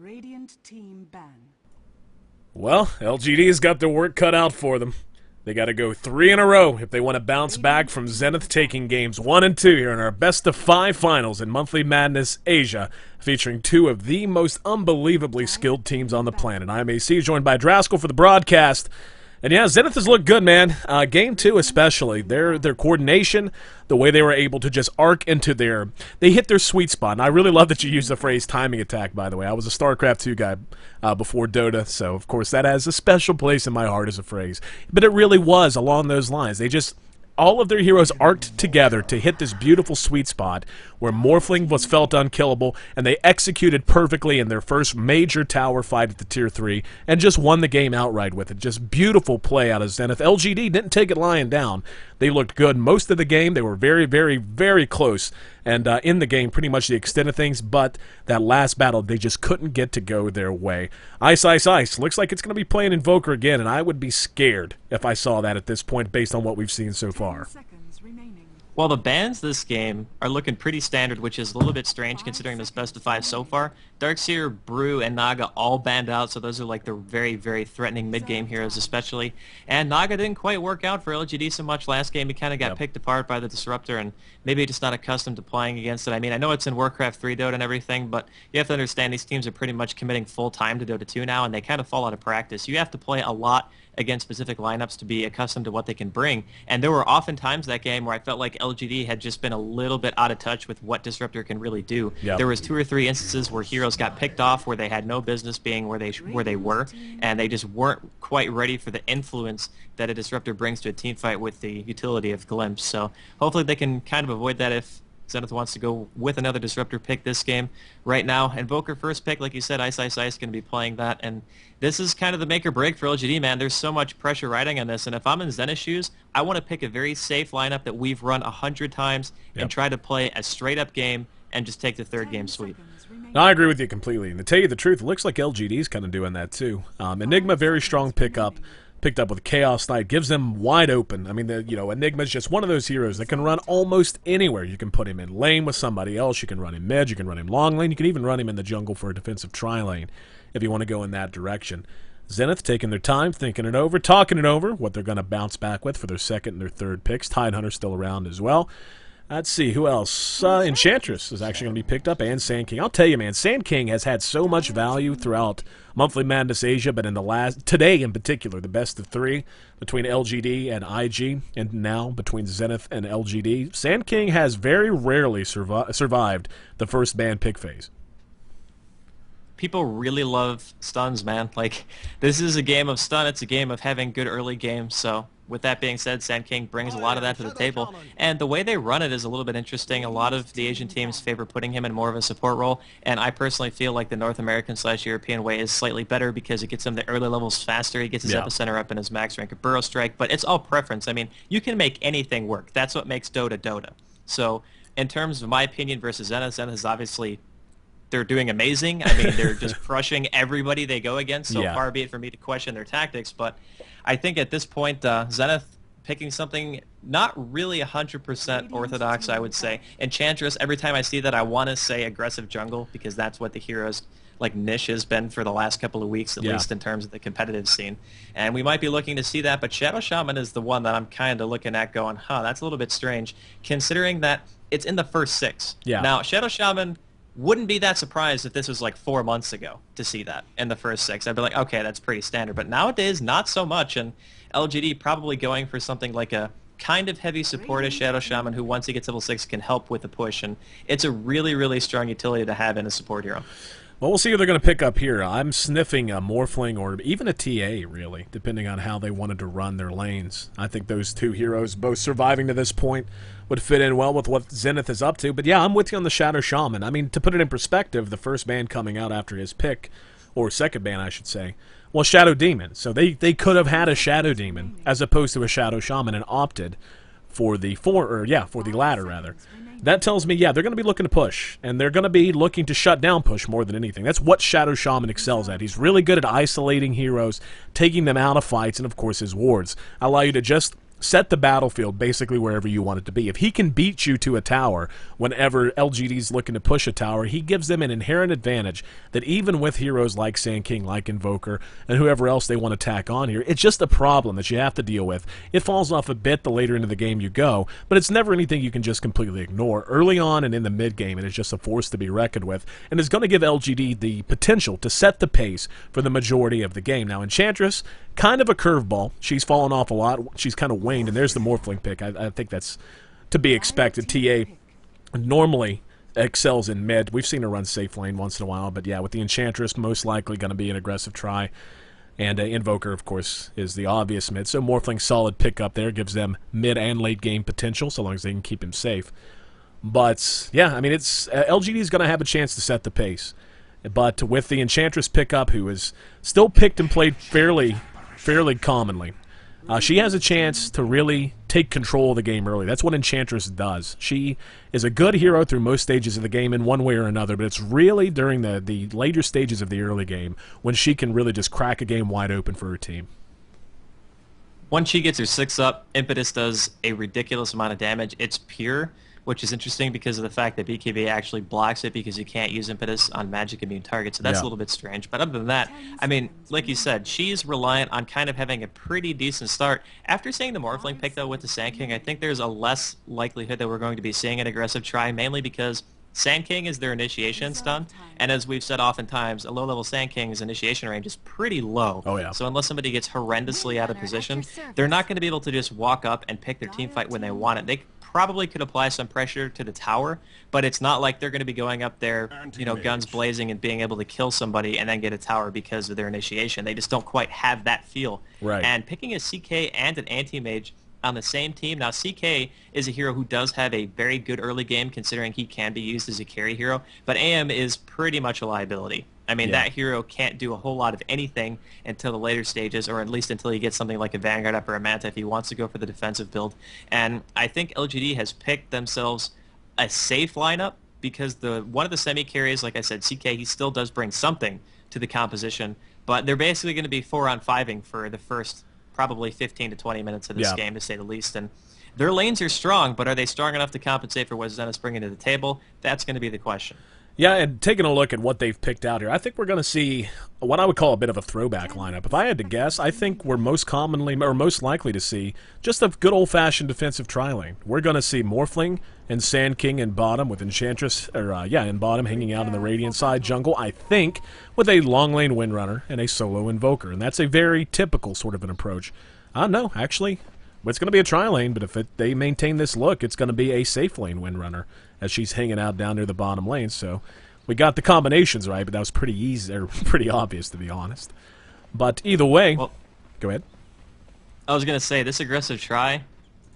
Radiant team ban. Well, LGD's got their work cut out for them. They got to go 3 in a row if they want to bounce back from Zenith taking games 1 and 2 here in our best-of-5 finals in Monthly Madness Asia, featuring 2 of the most unbelievably skilled teams on the planet. I'm AC, joined by Draskell for the broadcast. And yeah, Zenith has looked good, man. Game 2 especially. Their coordination, the way they were able to just arc into their... They hit their sweet spot. And I really love that you used the phrase timing attack, by the way. I was a StarCraft 2 guy before Dota, so of course that has a special place in my heart as a phrase. But it really was along those lines. They just... All of their heroes arced together to hit this beautiful sweet spot where Morphling was felt unkillable, and they executed perfectly in their first major tower fight at the Tier 3 and just won the game outright with it. Just beautiful play out of Zenith. LGD didn't take it lying down. They looked good most of the game. They were very, very, very close and in the game pretty much the extent of things, but that last battle they just couldn't get to go their way. Ice, Ice, Ice. Looks like it's going to be playing Invoker again, and I would be scared if I saw that at this point based on what we've seen so far. Well, the bans this game are looking pretty standard, which is a little bit strange considering this best of 5 so far. Darkseer, Brew, and Naga all banned out, so those are like the very, very threatening mid-game heroes especially. And Naga didn't quite work out for LGD so much last game. He kind of got picked apart by the Disruptor, and maybe just not accustomed to playing against it. I mean, I know it's in Warcraft 3 Dota and everything, but you have to understand these teams are pretty much committing full-time to Dota 2 now, and they kind of fall out of practice. You have to play a lot against specific lineups to be accustomed to what they can bring. And there were often times that game where I felt like LGD had just been a little bit out of touch with what Disruptor can really do. Yep. There was 2 or 3 instances where heroes got picked off where they had no business being where they were, and they just weren't quite ready for the influence that a Disruptor brings to a team fight with the utility of Glimpse. So hopefully they can kind of avoid that if Zenith wants to go with another Disruptor pick this game. Right now, Invoker first pick, like you said, Ice Ice Ice going to be playing that, and this is kind of the make or break for LGD, man. There's so much pressure riding on this, and if I'm in Zenith's shoes, I want to pick a very safe lineup that we've run 100 times and try to play a straight-up game and just take the third game sweep. No, I agree with you completely, and to tell you the truth, it looks like LGD's kind of doing that too. Enigma, very strong pickup. Picked up with Chaos Knight, gives them wide open. I mean, Enigma's just one of those heroes that can run almost anywhere. You can put him in lane with somebody else, you can run him mid, you can run him long lane, you can even run him in the jungle for a defensive tri-lane if you want to go in that direction. Zenith taking their time, thinking it over, talking it over, what they're going to bounce back with for their second and their third picks. Tidehunter's still around as well. Let's see, who else? Enchantress is actually going to be picked up, and Sand King. I'll tell you, man, Sand King has had so much value throughout Monthly Madness Asia, but in today in particular, the best of 3 between LGD and IG, and now between Zenith and LGD, Sand King has very rarely survived the first ban pick phase. People really love stuns, man. Like, this is a game of stun. It's a game of having good early games, so... With that being said, Sand King brings a lot of that to the table, and the way they run it is a little bit interesting. A lot of the Asian teams favor putting him in more of a support role, and I personally feel like the North American/European way is slightly better because it gets him the early levels faster. He gets his epicenter up in his max rank of Burrow Strike, but it's all preference. I mean, you can make anything work. That's what makes Dota Dota. So in terms of my opinion versus Zenith, Zenith is obviously... They're doing amazing. I mean, they're just crushing everybody they go against, so far be it for me to question their tactics. But I think at this point, Zenith picking something not really 100% orthodox, I would say. Enchantress, every time I see that, I want to say aggressive jungle, because that's what the hero's niche has been for the last couple of weeks, at least in terms of the competitive scene. And we might be looking to see that, but Shadow Shaman is the one that I'm kind of looking at going, that's a little bit strange, considering that it's in the first 6. Now, Shadow Shaman... Wouldn't be that surprised if this was like 4 months ago to see that in the first 6. I'd be like, okay, that's pretty standard. But nowadays, not so much, and LGD probably going for something like a kind of heavy support as Shadow Shaman, who once he gets level 6 can help with the push, and it's a really, really strong utility to have in a support hero. Well, we'll see who they're going to pick up here. I'm sniffing a Morphling or even a TA, really, depending on how they wanted to run their lanes. I think those 2 heroes, both surviving to this point, would fit in well with what Zenith is up to. But yeah, I'm with you on the Shadow Shaman. I mean, to put it in perspective, the first ban coming out after his pick, or second ban, I should say, was Shadow Demon. So they could have had a Shadow Demon as opposed to a Shadow Shaman and opted for the latter, rather. That tells me, they're going to be looking to push, and they're going to be looking to shut down push more than anything. That's what Shadow Shaman excels at. He's really good at isolating heroes, taking them out of fights, and of course his wards allow you to just set the battlefield basically wherever you want it to be. If he can beat you to a tower whenever LGD's looking to push a tower, he gives them an inherent advantage that even with heroes like Sand King, like Invoker, and whoever else they want to tack on here, it's just a problem that you have to deal with. It falls off a bit the later into the game you go, but it's never anything you can just completely ignore. Early on and in the mid-game, it is just a force to be reckoned with, and is going to give LGD the potential to set the pace for the majority of the game. Now, Enchantress, kind of a curveball. She's fallen off a lot. She's kind of waned, and there's the Morphling pick. I think that's to be expected. TA normally excels in mid. We've seen her run safe lane once in a while, but yeah, with the Enchantress, most likely going to be an aggressive try. And Invoker, of course, is the obvious mid. So Morphling, solid pickup there. Gives them mid and late game potential, so long as they can keep him safe. But, yeah, I mean, it's LGD is going to have a chance to set the pace. But with the Enchantress pickup, who is still picked and played fairly commonly, she has a chance to really take control of the game early. That's what Enchantress does. She is a good hero through most stages of the game in one way or another, but it's really during the later stages of the early game when she can really just crack a game wide open for her team. Once she gets her 6 up, Impetus does a ridiculous amount of damage. It's pure, which is interesting because of the fact that BKB actually blocks it because you can't use Impetus on magic immune targets, so that's a little bit strange. But other than that, I mean, like you said, she's reliant on kind of having a pretty decent start. After seeing the Morphling pick, though, with the Sand King, I think there's a less likelihood that we're going to be seeing an aggressive try, mainly because Sand King is their initiation stun, and as we've said oftentimes, a low-level Sand King's initiation range is pretty low. Oh, yeah. So unless somebody gets horrendously out of position, they're not going to be able to just walk up and pick their team fight when they want it. They probably could apply some pressure to the tower, but it's not like they're going to be going up there, you know, guns blazing and being able to kill somebody and then get a tower because of their initiation. They just don't quite have that feel. Right. And picking a CK and an anti-mage on the same team. Now, CK is a hero who does have a very good early game considering he can be used as a carry hero, but AM is pretty much a liability. I mean, that hero can't do a whole lot of anything until the later stages, or at least until he gets something like a Vanguard up or a Manta if he wants to go for the defensive build. And I think LGD has picked themselves a safe lineup because one of the semi-carries, like I said, CK, he still does bring something to the composition, but they're basically going to be 4-on-5ing for the first probably 15 to 20 minutes of this game, to say the least. And their lanes are strong, but are they strong enough to compensate for what Zenith's bringing to the table? That's going to be the question. Yeah, and taking a look at what they've picked out here, I think we're going to see what I would call a bit of a throwback lineup. If I had to guess, I think we're most likely to see just a good old-fashioned defensive tri-lane. We're going to see Morphling and Sand King in bottom with Enchantress, in bottom, hanging out in the Radiant side jungle, I think, with a long lane Windrunner and a solo Invoker. And that's a very typical sort of an approach. I don't know, actually, it's going to be a tri-lane, but if they maintain this look, it's going to be a safe lane Windrunner, as she's hanging out down near the bottom lane. So we got the combinations right, but that was pretty easy, or pretty obvious, to be honest. But either way, go ahead. I was going to say, this aggressive try,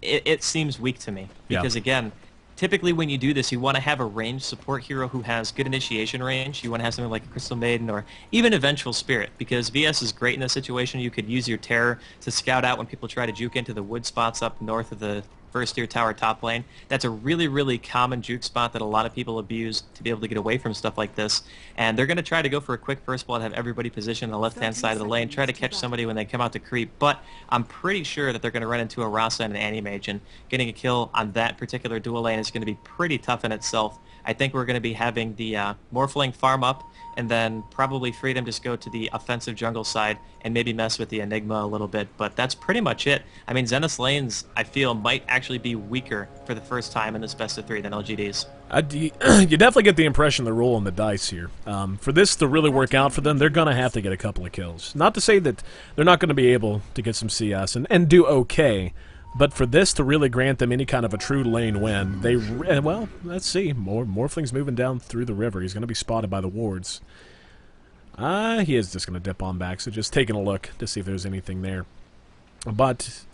it seems weak to me. Because, again, typically when you do this, you want to have a ranged support hero who has good initiation range. You want to have something like a Crystal Maiden or even a Vengeful Spirit, because VS is great in this situation. You could use your Terror to scout out when people try to juke into the wood spots up north of the first-tier tower top lane. That's a really, really common juke spot that a lot of people abuse to be able to get away from stuff like this. And they're going to try to go for a quick first blood, have everybody positioned on the left-hand side of the lane, try to catch somebody when they come out to creep. But I'm pretty sure that they're going to run into a Rasa and an Anti-Mage, and getting a kill on that particular dual lane is going to be pretty tough in itself. I think we're going to be having the Morphling farm up, and then probably Freedom just go to the offensive jungle side and maybe mess with the Enigma a little bit. But that's pretty much it. I mean, Zenith's lanes, I feel, might actually be weaker for the first time in this best of 3 than LGD's. You definitely get the impression they're rolling the dice here. For this to really work out for them, they're going to have to get a couple of kills. Not to say that they're not going to be able to get some CS and do okay, but for this to really grant them any kind of a true lane win, well, let's see. Morphling's moving down through the river. He's going to be spotted by the wards. He is just going to dip on back, so just taking a look to see if there's anything there. But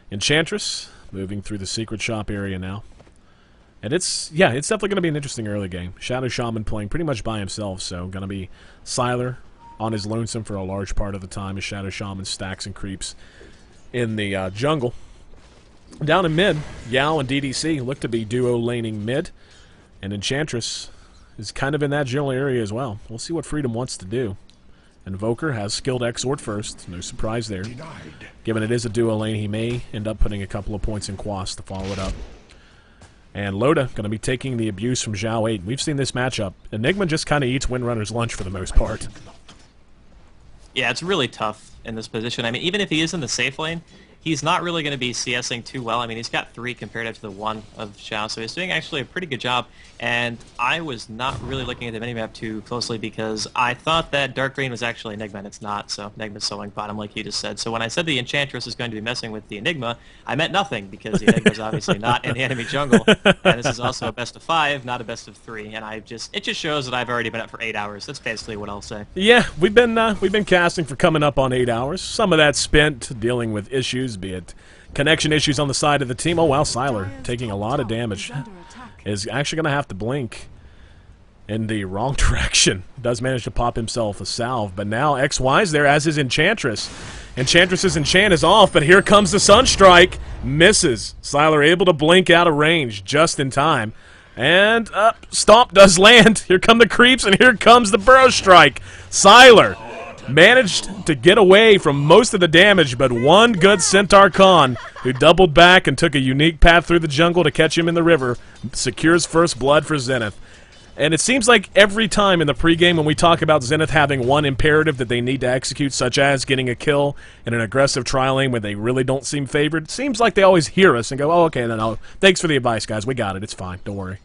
Enchantress moving through the secret shop area now. And it's definitely going to be an interesting early game. Shadow Shaman playing pretty much by himself, so going to be Sylar on his lonesome for a large part of the time as Shadow Shaman stacks and creeps in the jungle. Down in mid, Yao and DDC look to be duo laning mid, and Enchantress is kind of in that general area as well. We'll see what Freedom wants to do. Invoker has skilled Exort first. No surprise there. Given it is a duo lane, he may end up putting a couple of points in Quas to follow it up. And Loda going to be taking the abuse from Zhao 8. We've seen this matchup. Enigma just kind of eats Windrunner's lunch for the most part. Yeah, it's really tough in this position. I mean, even if he is in the safe lane, he's not really going to be CSing too well. I mean, he's got 3 compared to the 1 of Zhao, so he's doing actually a pretty good job. And I was not really looking at the minimap too closely because I thought that Dark Green was actually Enigma, and it's not, so Enigma's soloing bottom like you just said. So when I said the Enchantress is going to be messing with the Enigma, I meant nothing because the Enigma's obviously not in the enemy jungle. And this is also a best of 5, not a best of 3. And it just shows that I've already been up for 8 hours. That's basically what I'll say. Yeah, we've been casting for coming up on 8 hours. Some of that spent dealing with issues, be it connection issues on the side of the team. Oh, wow, Sylar taking a lot of damage. Is actually going to have to blink in the wrong direction. Does manage to pop himself a salve, but now XY's there as his Enchantress. Enchantress's enchant is off, but here comes the Sunstrike. Misses. Sylar able to blink out of range just in time. And Stomp does land. Here come the creeps, and here comes the Burrow Strike. Sylar managed to get away from most of the damage, but one good Centaur Khan, who doubled back and took a unique path through the jungle to catch him in the river, secures first blood for Zenith. And it seems like every time in the pregame when we talk about Zenith having one imperative that they need to execute, such as getting a kill in an aggressive trial lane where they really don't seem favored, it seems like they always hear us and go, oh, okay, then thanks for the advice, guys. We got it. It's fine. Don't worry.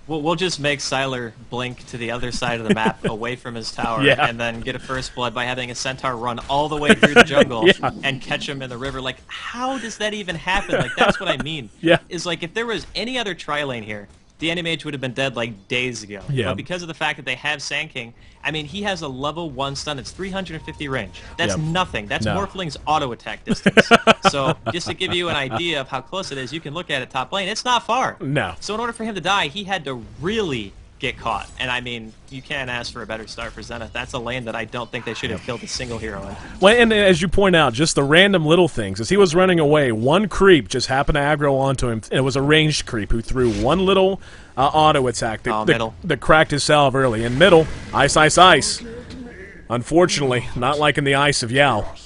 We'll just make Sylar blink to the other side of the map away from his tower and then get a first blood by having a Centaur run all the way through the jungle and catch him in the river. Like, how does that even happen? Like, that's what I mean. Is like, if there was any other tri lane here, the Animage would have been dead like days ago. But because of the fact that they have Sand King, I mean, he has a level 1 stun. It's 350 range. That's nothing. That's Morphling's auto attack distance. So just to give you an idea of how close it is, you can look at it top lane. It's not far. No. So in order for him to die, he had to really get caught. And I mean, you can't ask for a better start for Zenith. That's a lane that I don't think they should have killed a single hero in. Well, and as you point out, just the random little things. As he was running away, one creep just happened to aggro onto him. It was a ranged creep who threw one little auto attack that cracked his salve early. In middle, ice, ice, ice. Unfortunately, not liking the ice of Yao.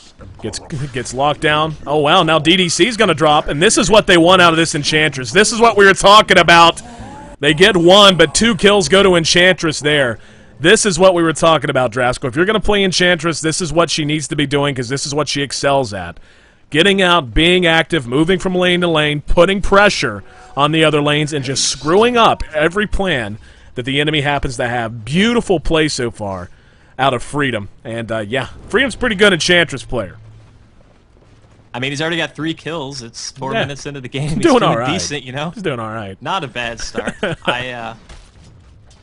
Gets locked down. Oh, wow, now DDC's going to drop, and this is what they want out of this Enchantress. This is what we were talking about. They get 1, but 2 kills go to Enchantress there. This is what we were talking about, Drasko. If you're going to play Enchantress, this is what she needs to be doing because this is what she excels at. Getting out, being active, moving from lane to lane, putting pressure on the other lanes, and just screwing up every plan that the enemy happens to have. Beautiful play so far out of Freedom. And, yeah, Freedom's pretty good Enchantress player. I mean, he's already got 3 kills. It's 4 minutes into the game. He's doing all right. Decent, you know? He's doing all right. Not a bad start.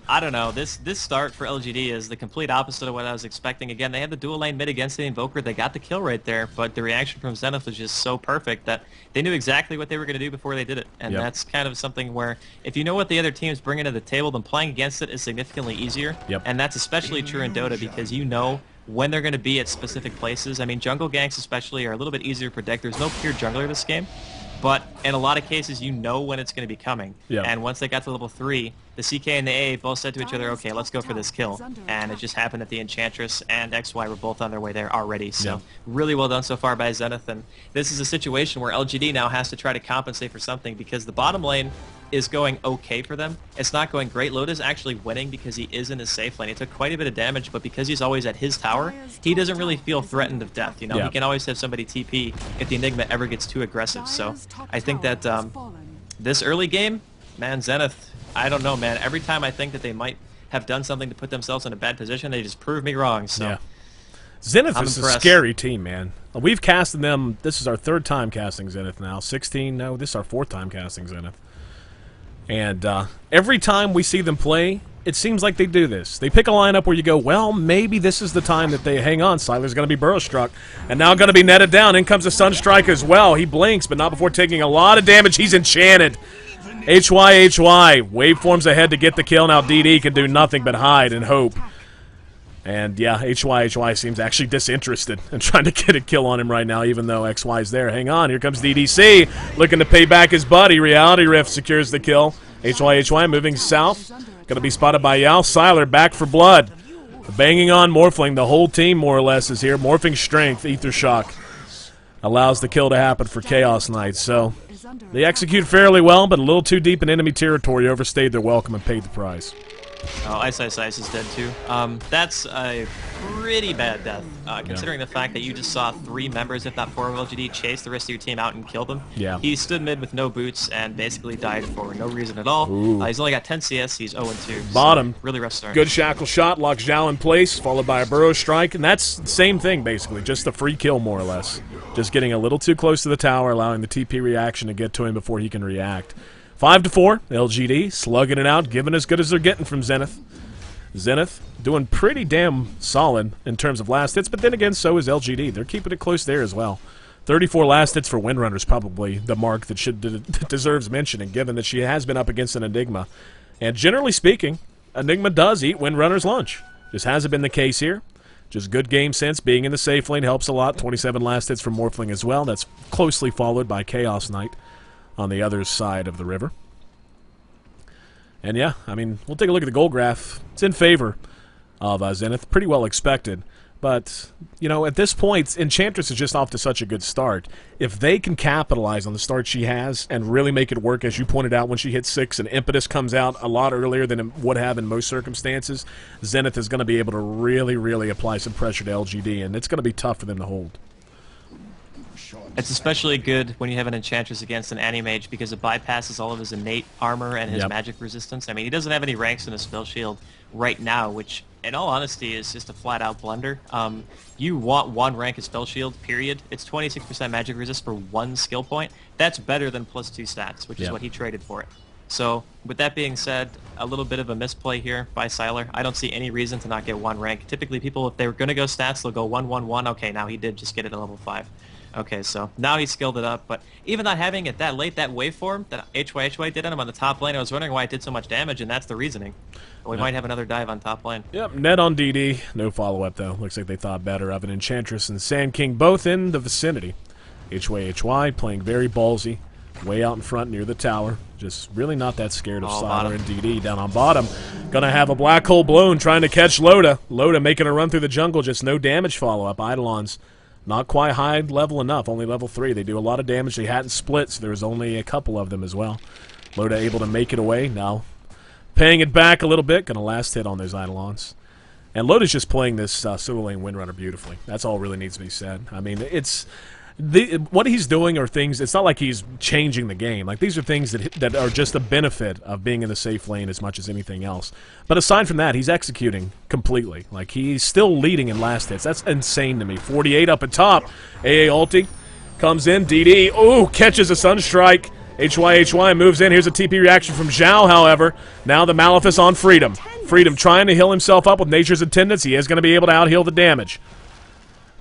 I don't know. This start for LGD is the complete opposite of what I was expecting. Again, they had the dual lane mid against the Invoker. They got the kill right there, but the reaction from Zenith was just so perfect that they knew exactly what they were going to do before they did it. And that's kind of something where if you know what the other team's bringing to the table, then playing against it is significantly easier. And that's especially true in Dota because you know when they're going to be at specific places. I mean, jungle ganks especially are a little bit easier to predict. There's no pure jungler this game, but in a lot of cases, you know when it's going to be coming. And once they got to level 3, the CK and the A both said to each other, okay, let's go for this kill. And it just happened that the Enchantress and XY were both on their way there already. So really well done so far by Zenith. And this is a situation where LGD now has to try to compensate for something because the bottom lane is going okay for them. It's not going great. Loda's actually winning because he is in his safe lane. He took quite a bit of damage, but because he's always at his tower, he doesn't really feel threatened of death. You know, he can always have somebody TP if the Enigma ever gets too aggressive. So I think that this early game, man, Zenith, I don't know, man. Every time I think that they might have done something to put themselves in a bad position, they just prove me wrong. So Zenith is a scary team, man. We've casted them. This is our 3rd time casting Zenith now. 16, no, this is our 4th time casting Zenith. And every time we see them play, it seems like they do this. They pick a lineup where you go, well, maybe this is the time that they hang on. Sylar's going to be burrow struck, and now going to be netted down. In comes the Sunstrike as well. He blinks, but not before taking a lot of damage. He's enchanted. HY, waveforms ahead to get the kill. Now DD can do nothing but hide and hope. And yeah, HY seems actually disinterested in trying to get a kill on him right now, even though XY's there. Hang on, here comes DDC, looking to pay back his buddy. Reality Rift secures the kill. HY moving south. Going to be spotted by Yao. Sylar back for blood. Banging on Morphling, the whole team more or less is here. Morphing Strength, Ether Shock allows the kill to happen for Chaos Knights. So they execute fairly well, but a little too deep in enemy territory, overstayed their welcome and paid the price. Oh, Ice is dead too. That's a pretty bad death, considering the fact that you just saw 3 members, if not 4 of LGD, chase the rest of your team out and kill them. Yeah. He stood mid with no boots and basically died for no reason at all. He's only got 10 CS, he's 0-2. Bottom. So really rough start. Good shackle shot, locks Zhao in place, followed by a burrow strike, and that's the same thing basically, just a free kill more or less. Just getting a little too close to the tower, allowing the TP reaction to get to him before he can react. 5-4, LGD slugging it out, giving as good as they're getting from Zenith. Zenith doing pretty damn solid in terms of last hits, but then again, so is LGD. They're keeping it close there as well. 34 last hits for Windrunner's probably the mark that deserves mentioning, given that she has been up against an Enigma. And generally speaking, Enigma does eat Windrunner's lunch. Just hasn't been the case here. Just good game sense. Being in the safe lane helps a lot. 27 last hits from Morphling as well. That's closely followed by Chaos Knight on the other side of the river. And yeah, I mean, we'll take a look at the goal graph. It's in favor of Zenith. Pretty well expected. But, you know, at this point, Enchantress is just off to such a good start. If they can capitalize on the start she has and really make it work, as you pointed out, when she hits 6 and Impetus comes out a lot earlier than it would have in most circumstances, Zenith is going to be able to really, really apply some pressure to LGD, and it's going to be tough for them to hold. It's especially good when you have an Enchantress against an Animage because it bypasses all of his innate armor and his magic resistance. I mean, he doesn't have any ranks in his spell shield right now, which, in all honesty, is just a flat-out blunder. You want 1 rank of spell shield, period. It's 26% magic resist for 1 skill point. That's better than +2 stats, which is what he traded for it. So, with that being said, a little bit of a misplay here by Sylar. I don't see any reason to not get 1 rank. Typically, people, if they were going to go stats, they'll go 1-1-1. Okay, now he did just get it at level 5. Okay, so now he skilled it up, but even not having it that late, that waveform that HY did on him on the top lane, I was wondering why it did so much damage, and that's the reasoning. We might have another dive on top lane. Yep, net on DD. No follow-up, though. Looks like they thought better of an Enchantress and Sand King, both in the vicinity. HY playing very ballsy, way out in front near the tower. Just really not that scared of Sylar and DD down on bottom. Gonna have a black hole blown, trying to catch Loda. Loda making a run through the jungle, just no damage follow-up. Eidolon's not quite high level enough, only level 3. They do a lot of damage. They hadn't split, so there was only a couple of them as well. Loda able to make it away. Now paying it back a little bit. Gonna last hit on those Eidolons. And Loda's just playing this solo lane Windrunner beautifully. That's all really needs to be said. I mean, it's what he's doing are things, it's not like he's changing the game. Like, these are things that are just a benefit of being in the safe lane as much as anything else. But aside from that, he's executing completely. Like, he's still leading in last hits. That's insane to me. 48 up at top. AA ulti comes in. DD, ooh, catches a Sunstrike. HY moves in. Here's a TP reaction from Zhao, however. Now the Malefice on Freedom. Freedom trying to heal himself up with Nature's Attendance. He is going to be able to out-heal the damage.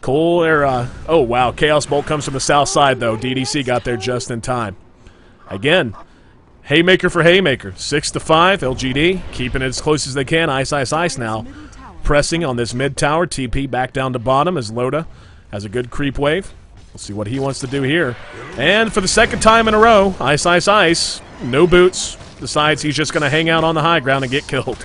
Cole era. Oh, wow. Chaos Bolt comes from the south side, though. DDC got there just in time. Again, Haymaker for Haymaker. 6-5. LGD keeping it as close as they can. Ice now. Pressing on this mid tower. TP back down to bottom as Loda has a good creep wave. We'll see what he wants to do here. And for the second time in a row, Ice. No boots. Decides he's just going to hang out on the high ground and get killed.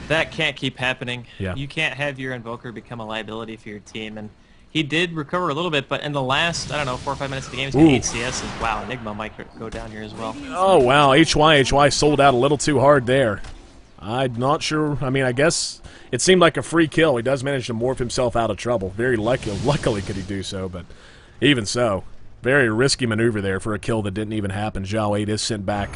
That can't keep happening. Yeah. You can't have your Invoker become a liability for your team. And he did recover a little bit, but in the last, I don't know, 4 or 5 minutes of the game, he's got 8 CS. And wow, Enigma might go down here as well. Oh, wow. HY sold out a little too hard there. I'm not sure. I mean, I guess it seemed like a free kill. He does manage to morph himself out of trouble. Very luckily could he do so, but even so, very risky maneuver there for a kill that didn't even happen. Zhao 8 is sent back.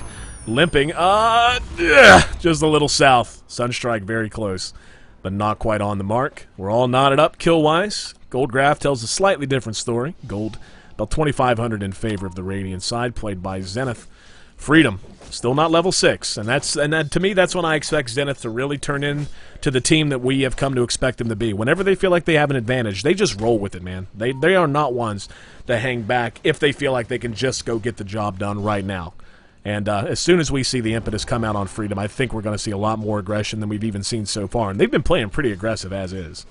Limping, just a little south. Sunstrike very close, but not quite on the mark. We're all knotted up kill-wise. Gold graph tells a slightly different story. Gold about 2,500 in favor of the Radiant side, played by Zenith. Freedom, still not level 6, and to me, that's when I expect Zenith to really turn into the team that we have come to expect them to be. Whenever they feel like they have an advantage, they just roll with it, man. They are not ones that hang back if they feel like they can just go get the job done right now. And as soon as we see the impetus come out on Freedom, I think we're going to see a lot more aggression than we've even seen so far. And they've been playing pretty aggressive as is.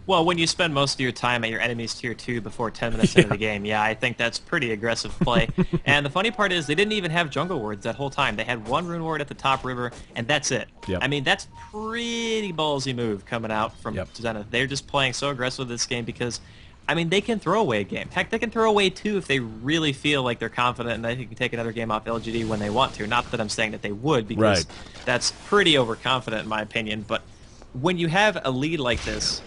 Well, when you spend most of your time at your enemy's tier 2 before 10 minutes into the game, yeah, I think that's pretty aggressive play. And the funny part is they didn't even have jungle wards that whole time. They had one rune ward at the top river, and that's it. Yep. I mean, that's pretty ballsy move coming out from Zenith. They're just playing so aggressive this game because, I mean, they can throw away a game. Heck, they can throw away 2 if they really feel like they're confident and they can take another game off LGD when they want to. Not that I'm saying that they would, because that's pretty overconfident in my opinion. But when you have a lead like this,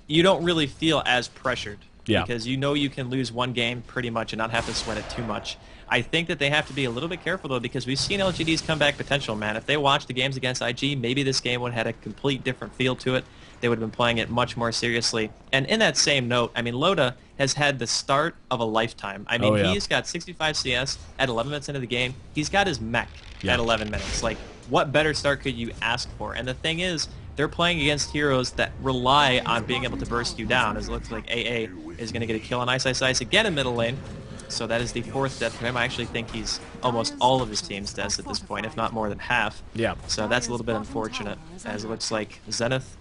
you don't really feel as pressured. Because you know you can lose one game pretty much and not have to sweat it too much. I think that they have to be a little bit careful, though, because we've seen LGD's comeback potential, man. If they watched the games against IG, maybe this game would have had a complete different feel to it. They would have been playing it much more seriously. And in that same note, I mean, Loda has had the start of a lifetime. I mean, he's got 65 CS at 11 minutes into the game. He's got his mech at 11 minutes. Like, what better start could you ask for? And the thing is, they're playing against heroes that rely on being able to burst you down, as it looks like AA is going to get a kill on Ice Ice Ice again in middle lane. So that is the 4th death for him. I actually think he's almost all of his team's deaths at this point, if not more than half. So that's a little bit unfortunate, as it looks like Zenith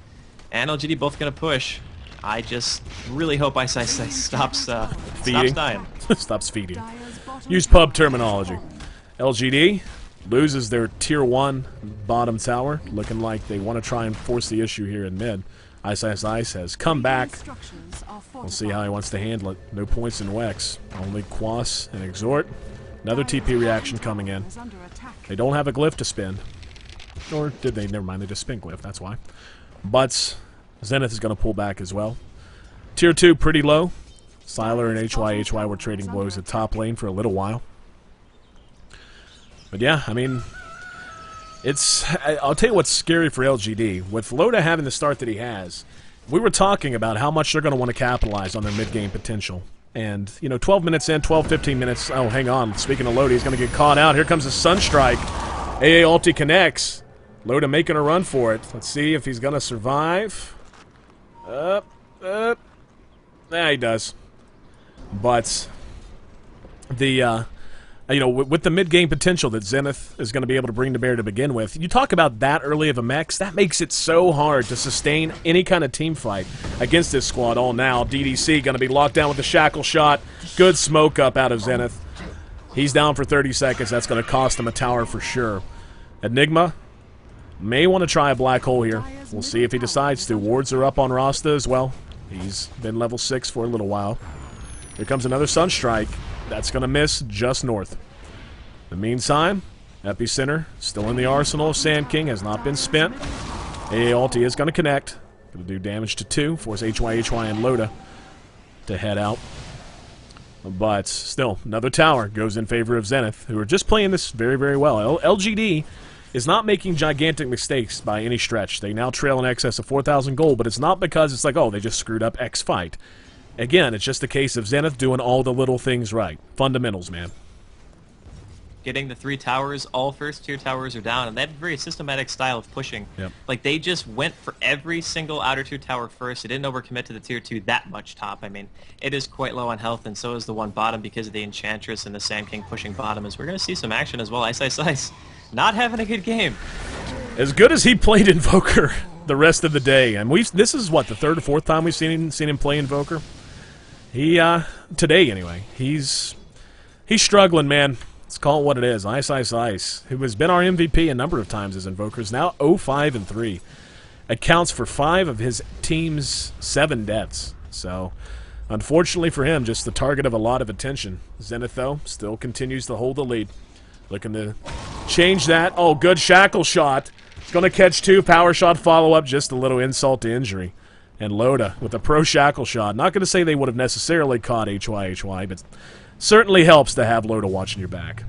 and LGD both going to push. I just really hope Ice Ice Ice stops dying. Stops feeding. Use pub terminology. LGD loses their tier 1 bottom tower, looking like they want to try and force the issue here in mid. Ice Ice Ice has come back. We'll see how he wants to handle it. No points in Wex. Only Quas and Exhort. Another TP reaction coming in. They don't have a glyph to spin. Or did they? Never mind, they just spin glyph, that's why. But Zenith is going to pull back as well. Tier 2 pretty low. Sylar and HY were trading blows at top lane for a little while. But yeah, I mean, I'll tell you what's scary for LGD. With Loda having the start that he has, we were talking about how much they're going to want to capitalize on their mid-game potential. And, you know, 12 minutes in, 12, 15 minutes. Oh, hang on. Speaking of Loda, he's going to get caught out. Here comes a Sunstrike. AA ulti connects. Loda making a run for it. Let's see if he's going to survive. Yeah, he does. But the... you know, with the mid-game potential that Zenith is going to be able to bring to bear to begin with, you talk about that early of a mech, that makes it so hard to sustain any kind of team fight against this squad all now. DDC going to be locked down with the shackle shot. Good smoke up out of Zenith. He's down for 30 seconds. That's going to cost him a tower for sure. Enigma may want to try a black hole here. We'll see if he decides to. Wards are up on Rasta as well. He's been level 6 for a little while. Here comes another Sunstrike. That's going to miss just north. In the meantime, Epicenter still in the arsenal of Sand King, has not been spent. AA ulti is going to connect. Going to do damage to 2, force HY and Loda to head out. But still, another tower goes in favor of Zenith, who are just playing this very, very well. LGD is not making gigantic mistakes by any stretch. They now trail in excess of 4,000 gold, but it's not because it's like, oh, they just screwed up X fight. Again, it's just a case of Zenith doing all the little things right. Fundamentals, man. Getting the 3 towers, all first-tier towers are down, and they have a very systematic style of pushing. Like, they just went for every single outer-tier tower first. They didn't overcommit to the tier 2 that much top. I mean, it is quite low on health, and so is the one bottom because of the Enchantress and the Sand King pushing bottom, as we're going to see some action as well. Ice Ice Ice not having a good game. As good as he played Invoker the rest of the day, and this is, what, the 3rd or 4th time we've seen him play Invoker? He, today anyway, he's struggling, man. Let's call it what it is. Ice Ice Ice, who has been our MVP a number of times as Invokers, now 0-5-3. Accounts for 5 of his team's 7 deaths. So, unfortunately for him, just the target of a lot of attention. Zenith, though, still continues to hold the lead. Looking to change that. Oh, good shackle shot. It's going to catch 2. Power shot follow-up, just a little insult to injury. And Loda with a pro shackle shot. Not going to say they would have necessarily caught HY, but certainly helps to have Loda watching your back.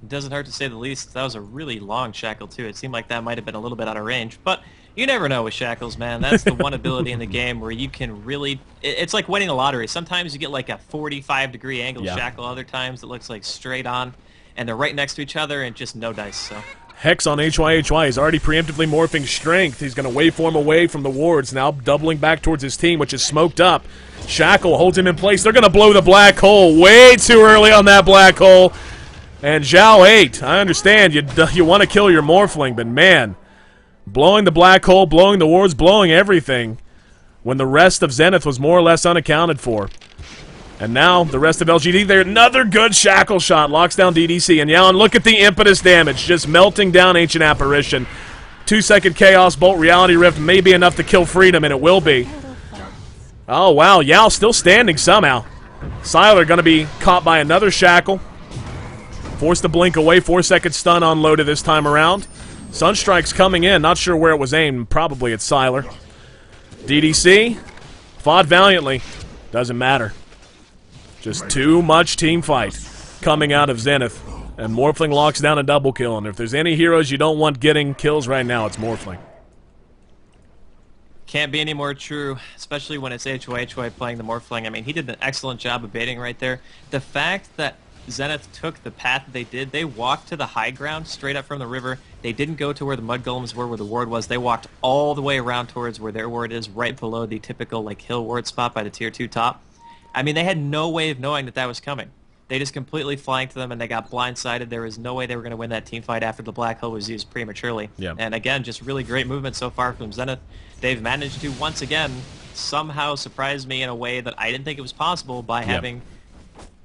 It doesn't hurt to say the least. That was a really long shackle, too. It seemed like that might have been a little bit out of range. But you never know with shackles, man. That's the one ability in the game where you can really... It's like winning a lottery. Sometimes you get like a 45-degree angle shackle. Other times it looks like straight on. And they're right next to each other and just no dice, so... Hex on HY. He's already preemptively morphing strength. He's going to waveform away from the wards, now doubling back towards his team, which is smoked up. Shackle holds him in place. They're going to blow the black hole way too early on that black hole. And Zhao 8, I understand you want to kill your Morphling, but man, blowing the black hole, blowing the wards, blowing everything. when the rest of Zenith was more or less unaccounted for. And now, the rest of LGD, there, another good shackle shot, locks down DDC. And Yaon, look at the impetus damage, just melting down Ancient Apparition. 2-second Chaos Bolt, Reality Rift may be enough to kill Freedom, and it will be. Oh, wow, Yao still standing somehow. Siler going to be caught by another shackle. Forced to blink away, 4-second stun on Loda this time around. Sunstrike's coming in, not sure where it was aimed, probably at Siler. DDC, fought valiantly, doesn't matter. Just too much team fight coming out of Zenith. And Morphling locks down a double kill. And if there's any heroes you don't want getting kills right now, it's Morphling. Can't be any more true, especially when it's HY playing the Morphling. I mean, he did an excellent job of baiting right there. The fact that Zenith took the path that they did, they walked to the high ground straight up from the river. They didn't go to where the mud golems were, where the ward was. They walked all the way around towards where their ward is, right below the typical like hill ward spot by the tier 2 top. I mean, they had no way of knowing that that was coming. They just completely flanked them, and they got blindsided. There was no way they were going to win that team fight after the Black Hole was used prematurely. Yeah. And again, just really great movement so far from Zenith. They've managed to, once again, somehow surprise me in a way that I didn't think it was possible by having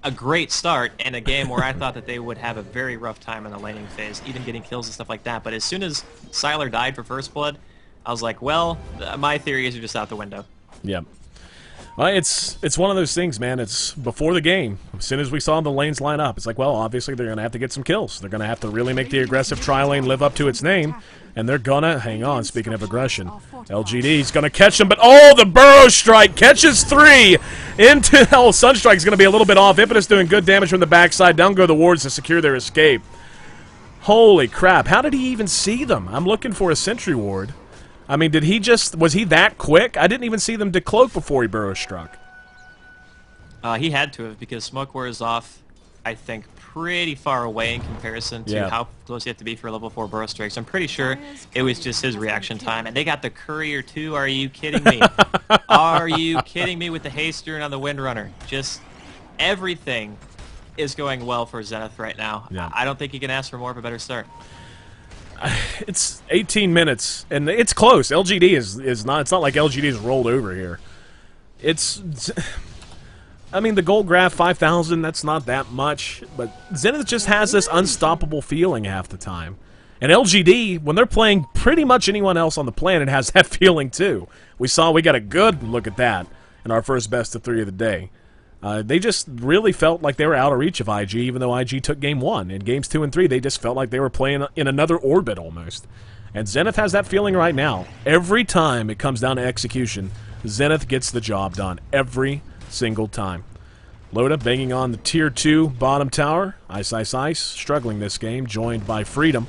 a great start in a game where I thought that they would have a very rough time in the laning phase, even getting kills and stuff like that. But as soon as Siler died for First Blood, I was like, well, my theories are just out the window. Yep. It's one of those things, man. It's before the game. As soon as we saw the lanes line up, it's like, well, obviously they're going to have to get some kills. They're going to have to really make the aggressive tri-lane live up to its name. And they're going to, hang on, speaking of aggression, LGD's going to catch them, but oh, the Burrow Strike catches 3 into, oh, Sunstrike's going to be a little bit off. Impetus doing good damage from the backside. Down go the wards to secure their escape. Holy crap, how did he even see them? I'm looking for a sentry ward. I mean, did he just, was he that quick? I didn't even see them decloak before he burrow struck. He had to have, because smoke was off, I think, pretty far away in comparison to how close you have to be for a level 4 burrow strike. So I'm pretty sure it was just his reaction time. And they got the courier too. Are you kidding me? Are you kidding me with the haste rune on the Windrunner? Just everything is going well for Zenith right now. Yeah. I don't think you can ask for more of a better start. It's 18 minutes, and it's close. LGD is not, it's not like LGD is rolled over here. I mean, the gold graph, 5,000, that's not that much, but Zenith just has this unstoppable feeling half the time. And LGD, when they're playing pretty much anyone else on the planet, has that feeling too. We got a good look at that in our first best of 3 of the day. They just really felt like they were out of reach of IG, even though IG took game 1. In games 2 and 3, they just felt like they were playing in another orbit almost. And Zenith has that feeling right now. Every time it comes down to execution, Zenith gets the job done. Every single time. Loda banging on the tier 2 bottom tower. Ice, Ice, Ice, struggling this game, joined by Freedom.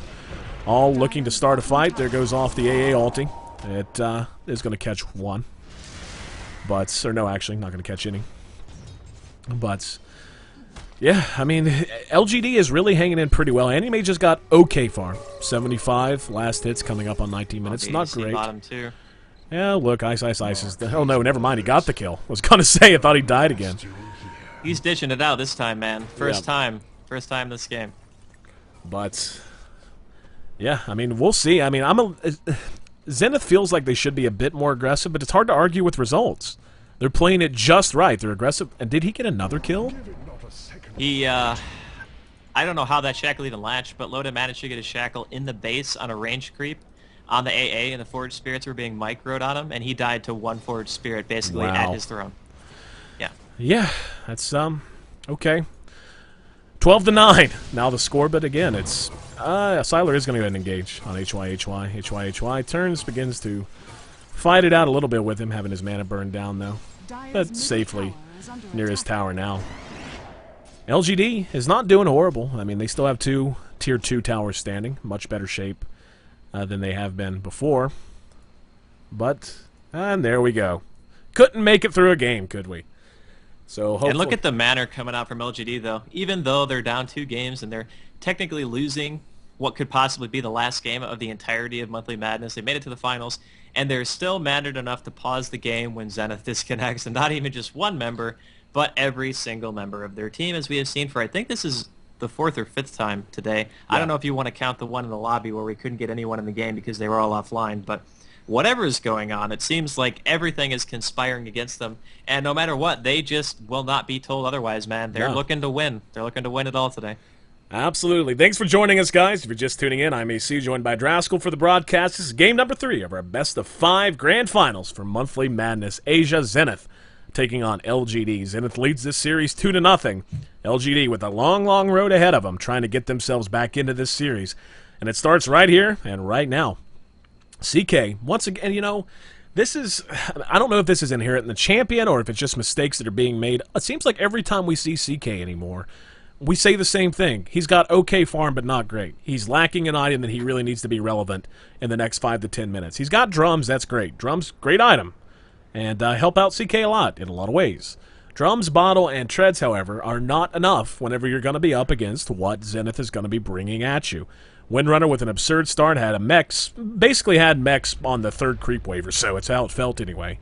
All looking to start a fight. There goes off the AA ulti. It is going to catch 1. But, or no, actually, not going to catch any. But, yeah, I mean, LGD is really hanging in pretty well. Anime just got okay farm. 75 last hits coming up on 19 minutes. Not great. Bottom too. Yeah, look, Ice, Ice, Ice is... Oh, no, never mind. He got the kill. I was going to say, I thought he died again. He's dishing it out this time, man. First time this game. But, yeah, I mean, we'll see. I mean, Zenith feels like they should be a bit more aggressive, but it's hard to argue with results. They're playing it just right. They're aggressive. And did he get another kill? He, I don't know how that shackle even latched, but Loda managed to get a shackle in the base on a range creep on the AA, and the Forged Spirits were being microed on him, and he died to 1 Forged Spirit basically at his throne. Yeah. Yeah, that's, okay. 12-9. Now the score, but again, it's, Siler is going to go ahead and engage on HY. Turns, begins to fight it out a little bit with him, having his mana burned down, though. But safely near his tower now. LGD is not doing horrible. I mean, they still have 2 tier 2 towers standing. Much better shape than they have been before. But, and there we go. Couldn't make it through a game, could we? So hopefully... And look at the manner coming out from LGD, though. Even though they're down 2 games and they're technically losing what could possibly be the last game of the entirety of Monthly Madness, they made it to the finals, and they're still mannered enough to pause the game when Zenith disconnects, and not even just one member, but every single member of their team, as we have seen for, I think this is the 4th or 5th time today. Yeah. I don't know if you want to count the one in the lobby where we couldn't get anyone in the game because they were all offline, but whatever is going on. It seems like everything is conspiring against them, and no matter what, they just will not be told otherwise, man. They're No. looking to win. They're looking to win it all today. Absolutely. Thanks for joining us, guys. If you're just tuning in, I'm AC, joined by Draskell for the broadcast. This is game number 3 of our best of 5 grand finals for Monthly Madness. Asia Zenith taking on LGD. Zenith leads this series 2-0. LGD with a long, long road ahead of them, trying to get themselves back into this series. And it starts right here and right now. CK, once again, this is, I don't know if this is inherent in the champion or if it's just mistakes that are being made. It seems like every time we see CK anymore, we say the same thing. He's got okay farm, but not great. He's lacking an item that he really needs to be relevant in the next 5 to 10 minutes. He's got drums, that's great. Drums, great item. And help out CK a lot in a lot of ways. Drums, bottle, and treads, however, are not enough whenever you're going to be up against what Zenith is going to be bringing at you. Windrunner with an absurd start had a mechs, basically had mechs on the 3rd creep wave or so. It's how it felt anyway.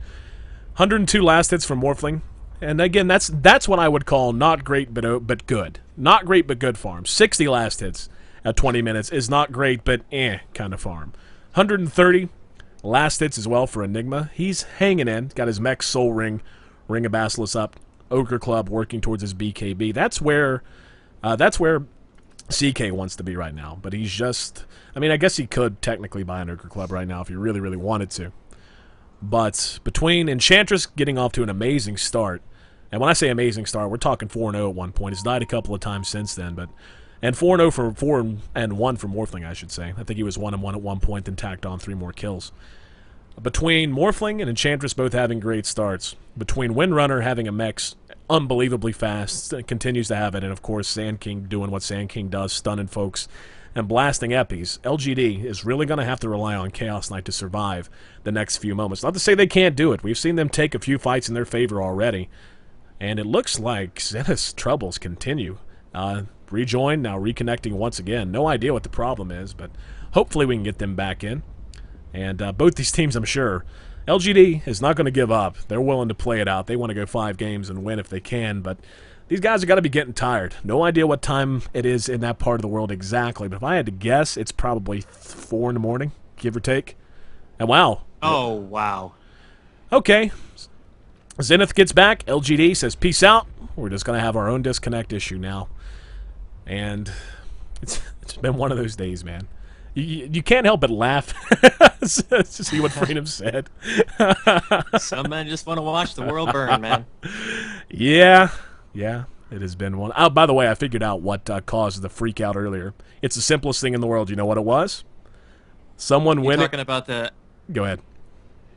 102 last hits from Morphling. And again, that's what I would call not great but good. Not great but good farm. 60 last hits at 20 minutes is not great but kind of farm. 130 last hits as well for Enigma. He's hanging in. Got his mech soul ring of Basilisk up. Ogre Club working towards his BKB. That's where CK wants to be right now. But he's just, I mean, I guess he could technically buy an Ogre Club right now if he really, really wanted to. But between Enchantress getting off to an amazing start, and when I say amazing start, we're talking 4-0 at one point. He's died a couple of times since then, and 4-0 for 4-1 for Morphling, I should say. I think he was 1-1 at one point, then tacked on 3 more kills. Between Morphling and Enchantress both having great starts, between Windrunner having a mechs unbelievably fast, continues to have it, and of course Sand King doing what Sand King does, stunning folks and blasting eppies, LGD is really going to have to rely on Chaos Knight to survive the next few moments. Not to say they can't do it. We've seen them take a few fights in their favor already. And it looks like Zenith's troubles continue. Rejoin, now reconnecting once again. No idea what the problem is, but hopefully we can get them back in. And both these teams, I'm sure, LGD is not going to give up. They're willing to play it out. They want to go 5 games and win if they can, but these guys have got to be getting tired. No idea what time it is in that part of the world exactly, but if I had to guess, it's probably 4 in the morning, give or take. And wow. Oh, wow. Okay. Zenith gets back. LGD says, peace out. We're just going to have our own disconnect issue now. And it's been one of those days, man. You can't help but laugh to see what Freedom said. Some men just want to watch the world burn, man. Yeah, it has been one. Oh, by the way, I figured out what caused the freak out earlier. It's the simplest thing in the world. You know what it was? Someone winning. Talking about the... Go ahead.